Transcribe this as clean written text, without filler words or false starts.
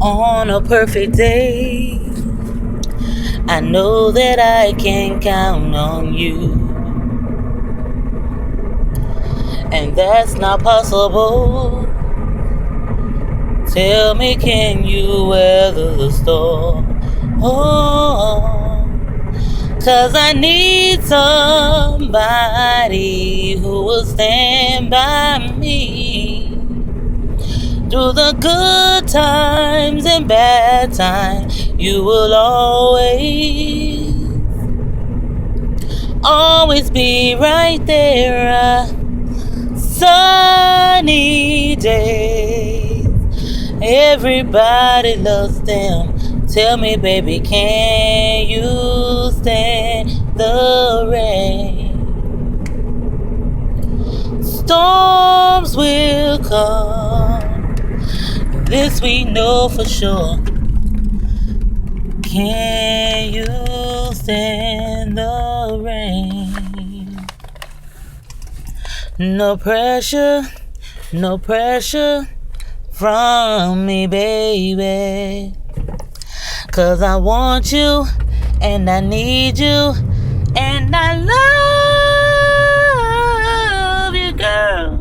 on a perfect day. I know that I can count on you, and that's not possible. Tell me, can you weather the storm? Oh, 'cause I need somebody who will stand by me through the good times and bad times. You will always be right there. Sunny days, everybody loves them. Tell me, baby, can you stand the rain? Storms will come, this we know for sure. Can you stand the rain? No pressure from me, baby. 'Cause I want you, and I need you, and I love you, girl.